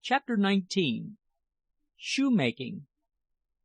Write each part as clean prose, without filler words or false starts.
CHAPTER XIX. Shoemaking.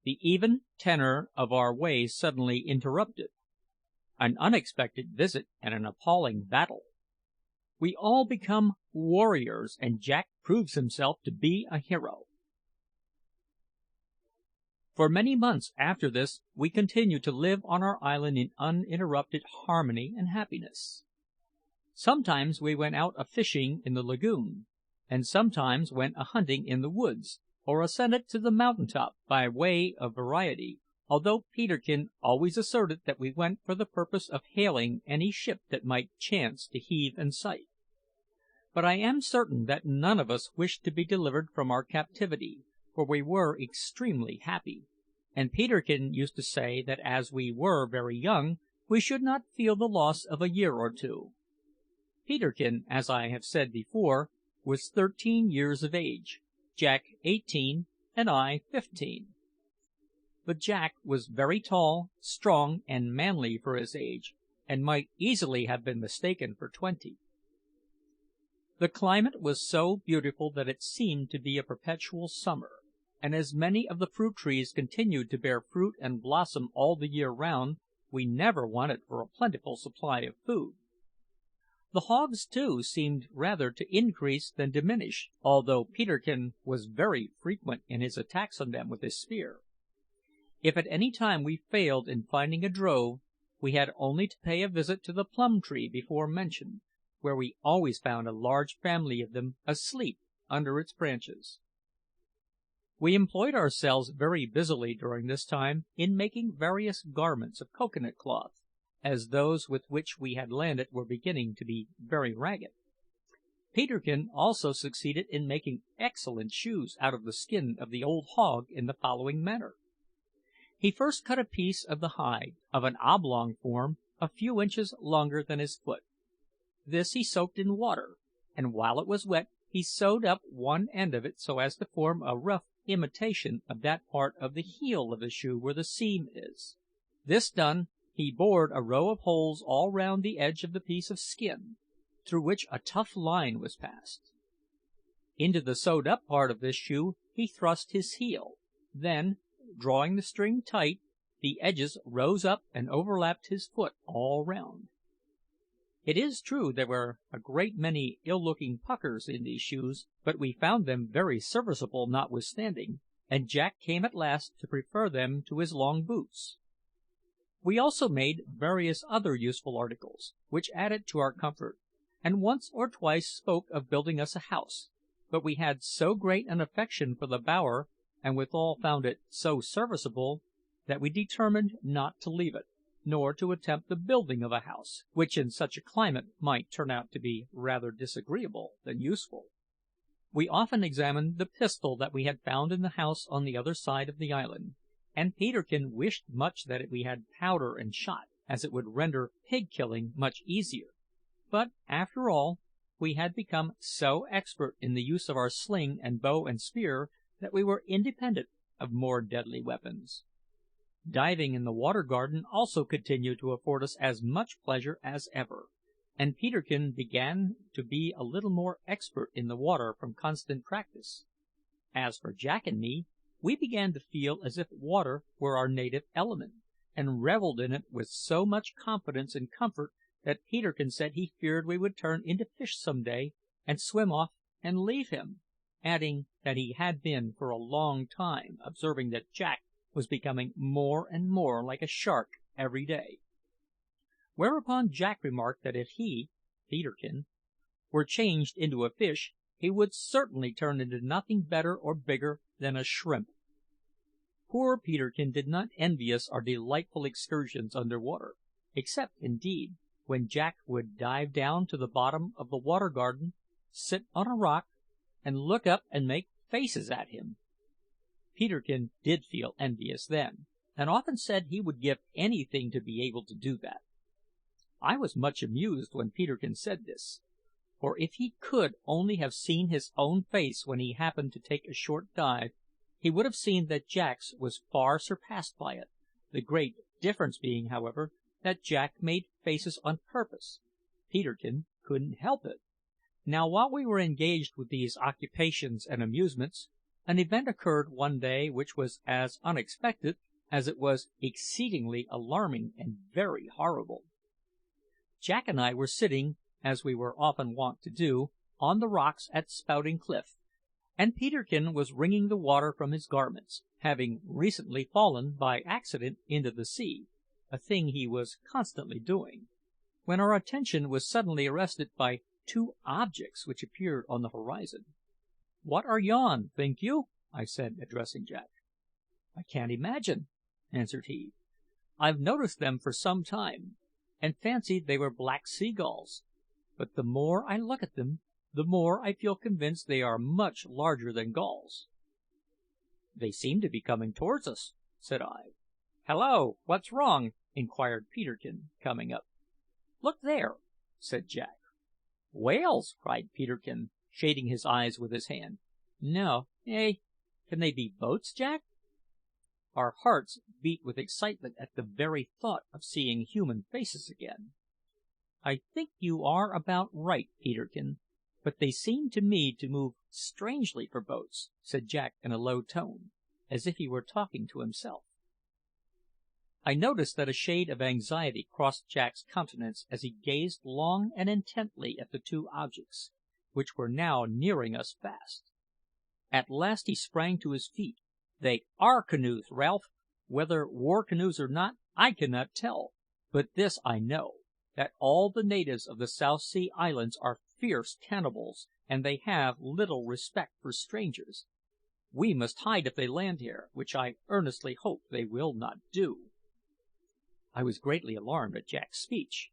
The even tenor of our way suddenly interrupted. An unexpected visit and an appalling battle. We all become warriors, and Jack proves himself to be a hero. For many months after this we continued to live on our island in uninterrupted harmony and happiness. Sometimes we went out a fishing in the lagoon, and sometimes went a hunting in the woods, or ascended to the mountain top by way of variety, although Peterkin always asserted that we went for the purpose of hailing any ship that might chance to heave in sight. But I am certain that none of us wished to be delivered from our captivity, for we were extremely happy, and Peterkin used to say that as we were very young we should not feel the loss of a year or two. Peterkin, as I have said before, was 13 years of age, Jack 18, and I 15. But Jack was very tall, strong, and manly for his age, and might easily have been mistaken for 20. The climate was so beautiful that it seemed to be a perpetual summer, and as many of the fruit trees continued to bear fruit and blossom all the year round, we never wanted for a plentiful supply of food. The hogs, too, seemed rather to increase than diminish, although Peterkin was very frequent in his attacks on them with his spear. If at any time we failed in finding a drove, we had only to pay a visit to the plum tree before mentioned, where we always found a large family of them asleep under its branches. We employed ourselves very busily during this time in making various garments of cocoa nut cloth, as those with which we had landed were beginning to be very ragged. Peterkin also succeeded in making excellent shoes out of the skin of the old hog in the following manner. He first cut a piece of the hide, of an oblong form, a few inches longer than his foot. This he soaked in water, and while it was wet he sewed up one end of it so as to form a rough imitation of that part of the heel of the shoe where the seam is. This done, he bored a row of holes all round the edge of the piece of skin, through which a tough line was passed. Into the sewed up part of this shoe he thrust his heel; then, drawing the string tight, the edges rose up and overlapped his foot all round. It is true there were a great many ill-looking puckers in these shoes, but we found them very serviceable notwithstanding, and Jack came at last to prefer them to his long boots. We also made various other useful articles, which added to our comfort, and once or twice spoke of building us a house; but we had so great an affection for the bower, and withal found it so serviceable, that we determined not to leave it, nor to attempt the building of a house, which in such a climate might turn out to be rather disagreeable than useful. We often examined the pistol that we had found in the house on the other side of the island, and Peterkin wished much that we had powder and shot, as it would render pig killing much easier; but, after all, we had become so expert in the use of our sling and bow and spear that we were independent of more deadly weapons. Diving in the Water Garden also continued to afford us as much pleasure as ever, and Peterkin began to be a little more expert in the water from constant practice. As for Jack and me, we began to feel as if water were our native element, and revelled in it with so much confidence and comfort that Peterkin said he feared we would turn into fish some day and swim off and leave him, adding that he had been for a long time observing that Jack was becoming more and more like a shark every day. Whereupon Jack remarked that if he (Peterkin) were changed into a fish, he would certainly turn into nothing better or bigger than a shrimp. Poor Peterkin did not envy us our delightful excursions under water, except, indeed, when Jack would dive down to the bottom of the Water Garden, sit on a rock, and look up and make faces at him. Peterkin did feel envious then, and often said he would give anything to be able to do that. I was much amused when Peterkin said this, for if he could only have seen his own face when he happened to take a short dive, he would have seen that Jack's was far surpassed by it, the great difference being, however, that Jack made faces on purpose. Peterkin couldn't help it. Now, while we were engaged with these occupations and amusements, an event occurred one day which was as unexpected as it was exceedingly alarming and very horrible. Jack and I were sitting, as we were often wont to do, on the rocks at Spouting Cliff, and Peterkin was wringing the water from his garments, having recently fallen by accident into the sea, a thing he was constantly doing, when our attention was suddenly arrested by two objects which appeared on the horizon. "What are yon, think you?" I said, addressing Jack. "I can't imagine," answered he. "I've noticed them for some time, and fancied they were black seagulls; but the more I look at them, the more I feel convinced they are much larger than gulls." "They seem to be coming towards us," said I. "Hallo! what's wrong?" inquired Peterkin, coming up. "Look there!" said Jack. "Whales!" cried Peterkin, shading his eyes with his hand. "No, can they be boats, Jack?" Our hearts beat with excitement at the very thought of seeing human faces again. "I think you are about right, Peterkin, but they seem to me to move strangely for boats," said Jack in a low tone, as if he were talking to himself. I noticed that a shade of anxiety crossed Jack's countenance as he gazed long and intently at the two objects, which were now nearing us fast. At last he sprang to his feet. "They are canoes, Ralph! Whether war canoes or not, I cannot tell; but this I know, that all the natives of the South Sea Islands are fierce cannibals, and they have little respect for strangers. We must hide if they land here, which I earnestly hope they will not do." I was greatly alarmed at Jack's speech,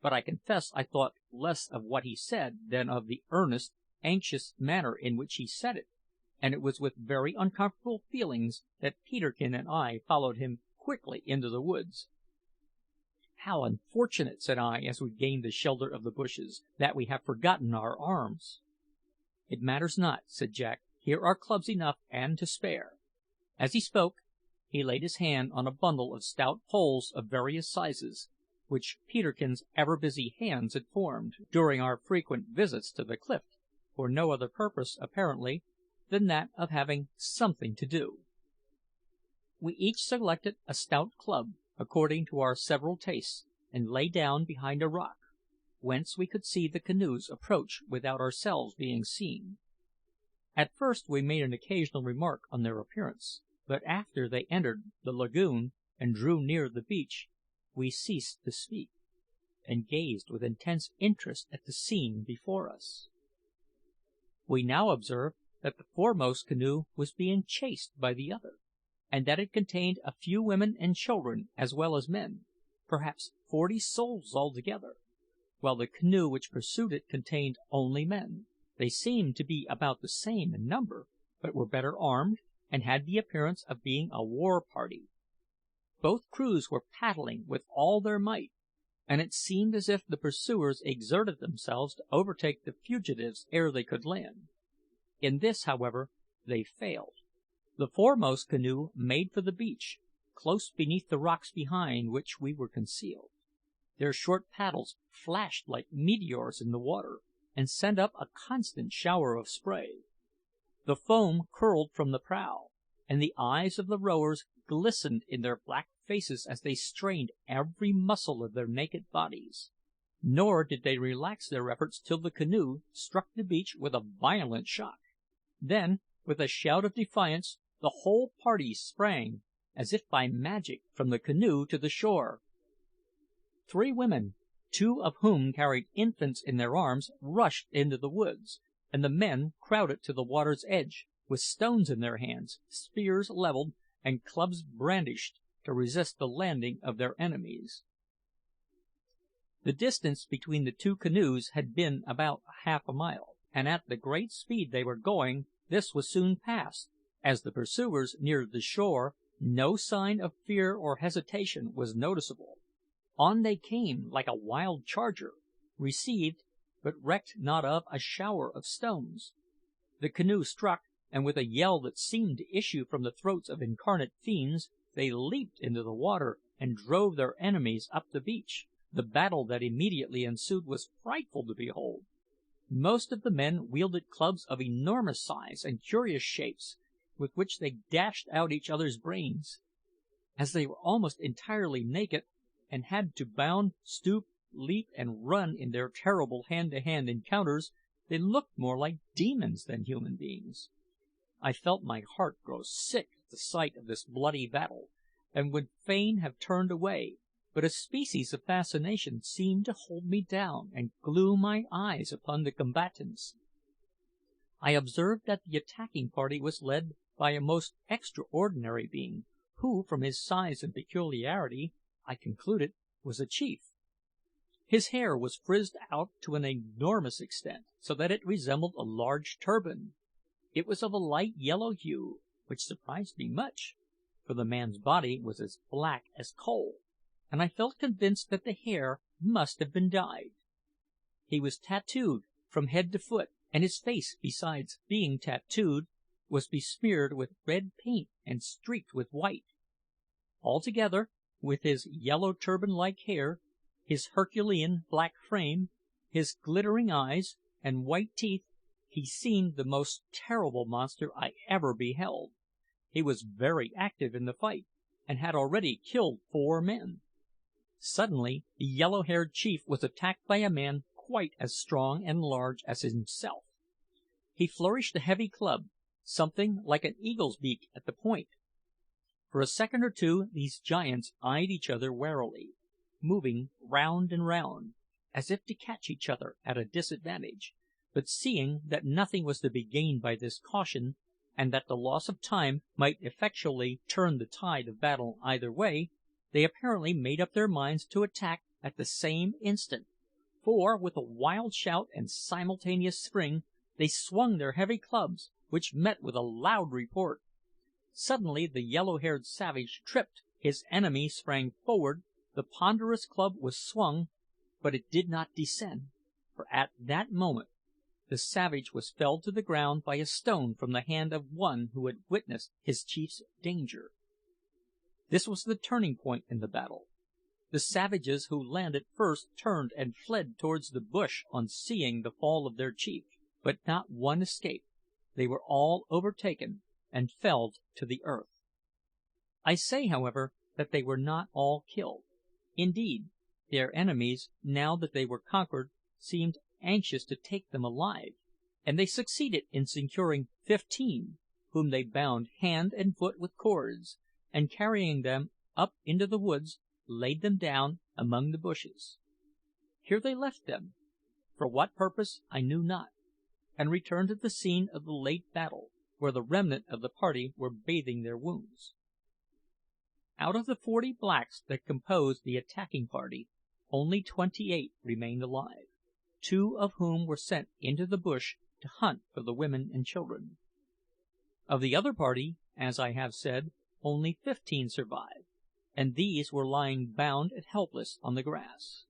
but I confess I thought less of what he said than of the earnest, anxious manner in which he said it, and it was with very uncomfortable feelings that Peterkin and I followed him quickly into the woods. "How unfortunate," said I, as we gained the shelter of the bushes, "that we have forgotten our arms!" "It matters not," said Jack. "Here are clubs enough and to spare." As he spoke, he laid his hand on a bundle of stout poles of various sizes, which Peterkin's ever busy hands had formed during our frequent visits to the cliff, for no other purpose, apparently, than that of having something to do. We each selected a stout club, according to our several tastes, and lay down behind a rock, whence we could see the canoes approach without ourselves being seen. At first we made an occasional remark on their appearance, but after they entered the lagoon and drew near the beach, we ceased to speak, and gazed with intense interest at the scene before us. We now observed that the foremost canoe was being chased by the other, and that it contained a few women and children as well as men, perhaps 40 souls altogether, while the canoe which pursued it contained only men. They seemed to be about the same in number, but were better armed, and had the appearance of being a war party. Both crews were paddling with all their might, and it seemed as if the pursuers exerted themselves to overtake the fugitives ere they could land. In this, however, they failed. The foremost canoe made for the beach, close beneath the rocks behind which we were concealed. Their short paddles flashed like meteors in the water, and sent up a constant shower of spray. The foam curled from the prow, and the eyes of the rowers glistened in their black faces as they strained every muscle of their naked bodies. Nor did they relax their efforts till the canoe struck the beach with a violent shock. Then, with a shout of defiance, the whole party sprang, as if by magic, from the canoe to the shore. 3 women, 2 of whom carried infants in their arms, rushed into the woods, and the men crowded to the water's edge, with stones in their hands, spears levelled, and clubs brandished, to resist the landing of their enemies. The distance between the 2 canoes had been about half a mile, and at the great speed they were going this was soon passed. As the pursuers neared the shore, no sign of fear or hesitation was noticeable. On they came like a wild charger, received, but recked not of, a shower of stones. The canoe struck, and with a yell that seemed to issue from the throats of incarnate fiends, they leaped into the water and drove their enemies up the beach. The battle that immediately ensued was frightful to behold. Most of the men wielded clubs of enormous size and curious shapes, with which they dashed out each other's brains. As they were almost entirely naked, and had to bound, stoop, leap, and run in their terrible hand-to-hand encounters, they looked more like demons than human beings. I felt my heart grow sick at the sight of this bloody battle, and would fain have turned away, but a species of fascination seemed to hold me down and glue my eyes upon the combatants. I observed that the attacking party was led by a most extraordinary being, who, from his size and peculiarity, I concluded was a chief. His hair was frizzed out to an enormous extent, so that it resembled a large turban. It was of a light yellow hue, which surprised me much, for the man's body was as black as coal, and I felt convinced that the hair must have been dyed. He was tattooed from head to foot, and his face, besides being tattooed, was besmeared with red paint and streaked with white. Altogether, with his yellow turban-like hair, his herculean black frame, his glittering eyes, and white teeth, he seemed the most terrible monster I ever beheld. He was very active in the fight, and had already killed 4 men. Suddenly, the yellow-haired chief was attacked by a man quite as strong and large as himself. He flourished a heavy club, something like an eagle's beak at the point. For a second or two these giants eyed each other warily, moving round and round, as if to catch each other at a disadvantage; but seeing that nothing was to be gained by this caution, and that the loss of time might effectually turn the tide of battle either way, they apparently made up their minds to attack at the same instant, for, with a wild shout and simultaneous spring, they swung their heavy clubs, which met with a loud report. Suddenly the yellow-haired savage tripped, his enemy sprang forward, the ponderous club was swung, but it did not descend, for at that moment the savage was felled to the ground by a stone from the hand of one who had witnessed his chief's danger. This was the turning point in the battle. The savages who landed first turned and fled towards the bush on seeing the fall of their chief, but not one escaped. They were all overtaken and felled to the earth. I say, however, that they were not all killed. Indeed, their enemies, now that they were conquered, seemed anxious to take them alive, and they succeeded in securing 15, whom they bound hand and foot with cords, and carrying them up into the woods, laid them down among the bushes. Here they left them, for what purpose I knew not, and returned to the scene of the late battle, where the remnant of the party were bathing their wounds. Out of the 40 blacks that composed the attacking party, only 28 remained alive, 2 of whom were sent into the bush to hunt for the women and children. Of the other party, as I have said, only 15 survived, and these were lying bound and helpless on the grass.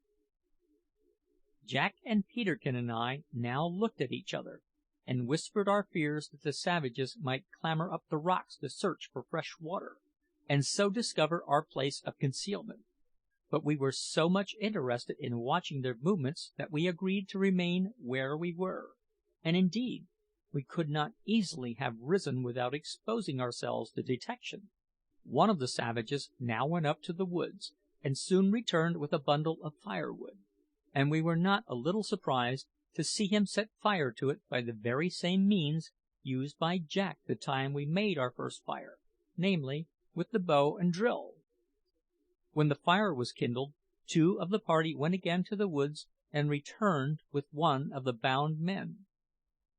Jack and Peterkin and I now looked at each other, and whispered our fears that the savages might clamber up the rocks to search for fresh water, and so discover our place of concealment. But we were so much interested in watching their movements that we agreed to remain where we were; and indeed, we could not easily have risen without exposing ourselves to detection. One of the savages now went up to the woods, and soon returned with a bundle of firewood, and we were not a little surprised to see him set fire to it by the very same means used by Jack the time we made our first fire, namely, with the bow and drill. When the fire was kindled, 2 of the party went again to the woods and returned with one of the bound men.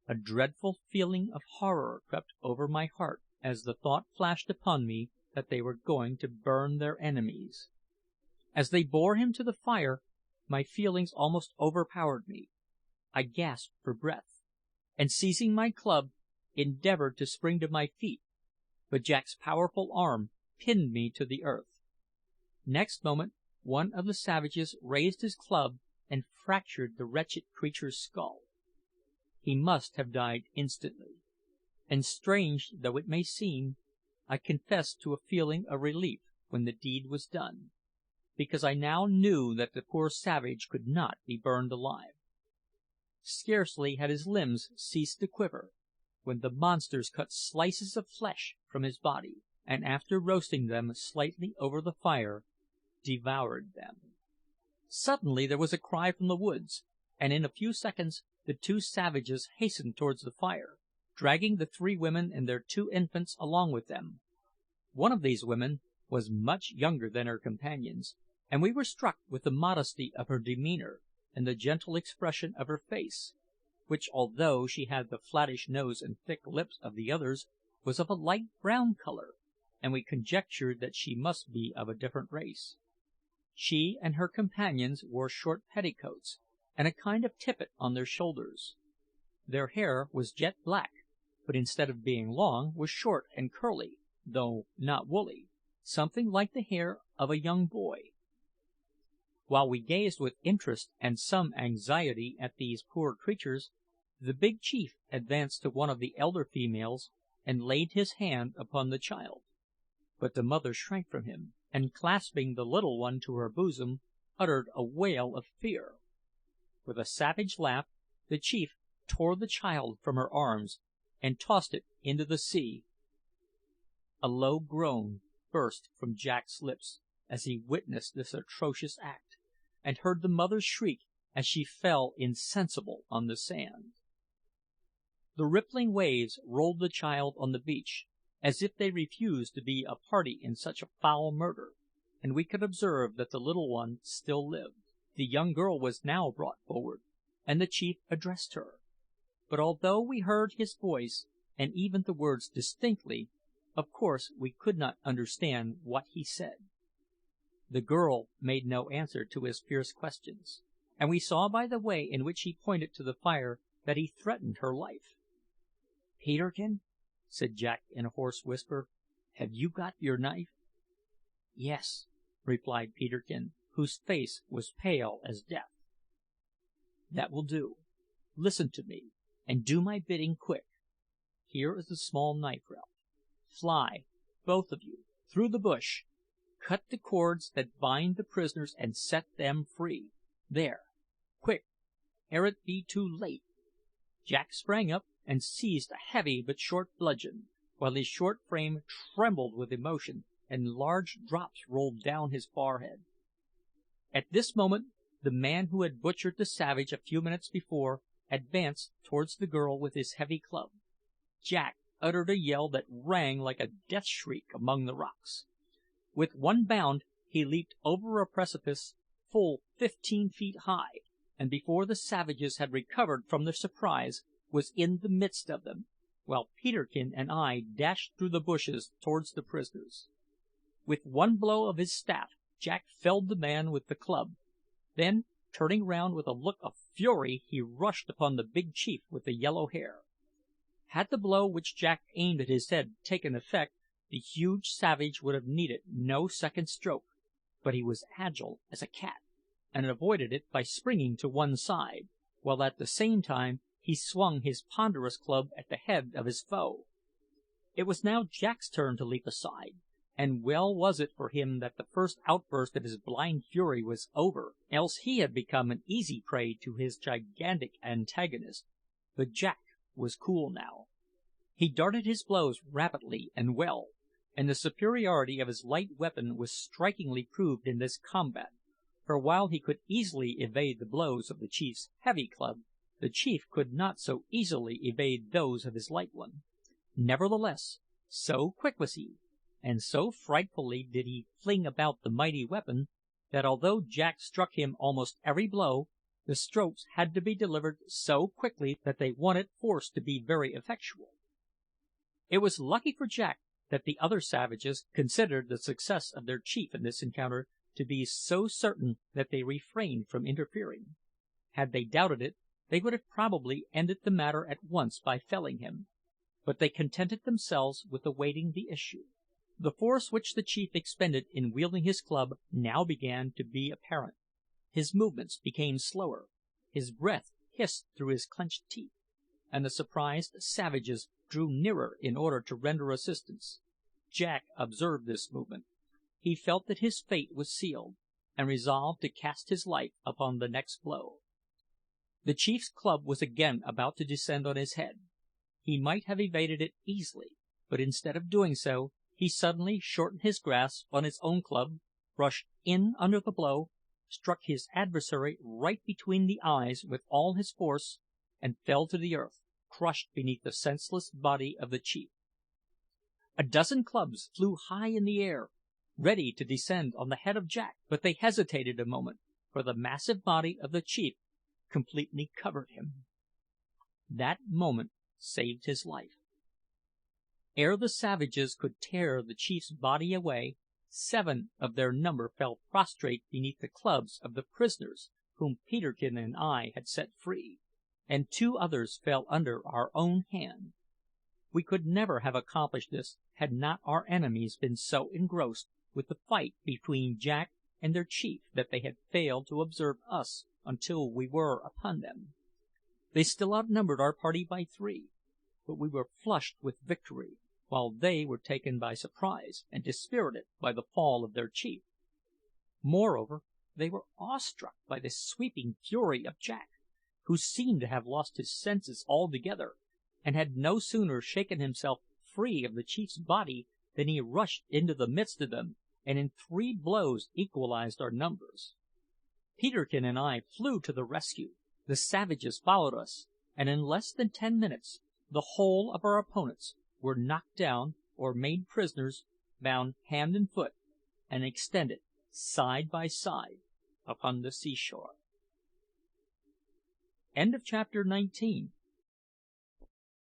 A dreadful feeling of horror crept over my heart as the thought flashed upon me that they were going to burn their enemies. As they bore him to the fire, my feelings almost overpowered me. I gasped for breath, and seizing my club, endeavoured to spring to my feet, but Jack's powerful arm pinned me to the earth. Next moment, one of the savages raised his club and fractured the wretched creature's skull. He must have died instantly; and strange though it may seem, I confess to a feeling of relief when the deed was done, because I now knew that the poor savage could not be burned alive. Scarcely had his limbs ceased to quiver, when the monsters cut slices of flesh from his body, and after roasting them slightly over the fire, devoured them. Suddenly there was a cry from the woods, and in a few seconds the two savages hastened towards the fire, dragging the 3 women and their 2 infants along with them. One of these women was much younger than her companions, and we were struck with the modesty of her demeanour and the gentle expression of her face, which, although she had the flattish nose and thick lips of the others, was of a light brown colour, and we conjectured that she must be of a different race. She and her companions wore short petticoats, and a kind of tippet on their shoulders. Their hair was jet black, but instead of being long, was short and curly, though not woolly, something like the hair of a young boy. While we gazed with interest and some anxiety at these poor creatures, the big chief advanced to one of the elder females and laid his hand upon the child. But the mother shrank from him, and clasping the little one to her bosom, uttered a wail of fear. With a savage laugh, the chief tore the child from her arms and tossed it into the sea. A low groan burst from Jack's lips as he witnessed this atrocious act, and heard the mother's shriek as she fell insensible on the sand. The rippling waves rolled the child on the beach, as if they refused to be a party in such a foul murder, and we could observe that the little one still lived. The young girl was now brought forward, and the chief addressed her; but although we heard his voice and even the words distinctly, of course we could not understand what he said. The girl made no answer to his fierce questions, and we saw by the way in which he pointed to the fire that he threatened her life. "Peterkin," said Jack in a hoarse whisper, "have you got your knife?" "Yes," replied Peterkin, whose face was pale as death. "That will do. Listen to me, and do my bidding quick. Here is the small knife, Ralph. Fly, both of you, through the bush. Cut the cords that bind the prisoners and set them free. There, quick, ere it be too late." Jack sprang up and seized a heavy but short bludgeon, while his short frame trembled with emotion and large drops rolled down his forehead. At this moment the man who had butchered the savage a few minutes before advanced towards the girl with his heavy club. Jack uttered a yell that rang like a death shriek among the rocks. With one bound he leaped over a precipice full 15 feet high, and before the savages had recovered from their surprise, was in the midst of them, while Peterkin and I dashed through the bushes towards the prisoners. With one blow of his staff Jack felled the man with the club. Then, turning round with a look of fury, he rushed upon the big chief with the yellow hair. Had the blow which Jack aimed at his head taken effect, the huge savage would have needed no second stroke; but he was agile as a cat, and avoided it by springing to one side, while at the same time he swung his ponderous club at the head of his foe. It was now Jack's turn to leap aside, and well was it for him that the first outburst of his blind fury was over, else he had become an easy prey to his gigantic antagonist. But Jack was cool now. He darted his blows rapidly and well, and the superiority of his light weapon was strikingly proved in this combat, for while he could easily evade the blows of the chief's heavy club, the chief could not so easily evade those of his light one. Nevertheless, so quick was he, and so frightfully did he fling about the mighty weapon, that although Jack struck him almost every blow, the strokes had to be delivered so quickly that they wanted force to be very effectual. It was lucky for Jack that the other savages considered the success of their chief in this encounter to be so certain that they refrained from interfering. Had they doubted it, they would have probably ended the matter at once by felling him; but they contented themselves with awaiting the issue. The force which the chief expended in wielding his club now began to be apparent. His movements became slower, his breath hissed through his clenched teeth, and the surprised savages drew nearer in order to render assistance. Jack observed this movement. He felt that his fate was sealed, and resolved to cast his life upon the next blow. The chief's club was again about to descend on his head. He might have evaded it easily, but instead of doing so, he suddenly shortened his grasp on his own club, rushed in under the blow, struck his adversary right between the eyes with all his force, and fell to the earth, crushed beneath the senseless body of the chief. A dozen clubs flew high in the air, ready to descend on the head of Jack, but they hesitated a moment, for the massive body of the chief completely covered him. That moment saved his life. Ere the savages could tear the chief's body away, 7 of their number fell prostrate beneath the clubs of the prisoners whom Peterkin and I had set free, and 2 others fell under our own hand. We could never have accomplished this had not our enemies been so engrossed with the fight between Jack and their chief that they had failed to observe us until we were upon them. They still outnumbered our party by 3, but we were flushed with victory, while they were taken by surprise and dispirited by the fall of their chief. Moreover, they were awestruck by the sweeping fury of Jack, who seemed to have lost his senses altogether, and had no sooner shaken himself free of the chief's body than he rushed into the midst of them, and in 3 blows equalized our numbers. Peterkin and I flew to the rescue, the savages followed us, and in less than 10 minutes the whole of our opponents were knocked down or made prisoners, bound hand and foot, and extended side by side upon the seashore. Chapter 19.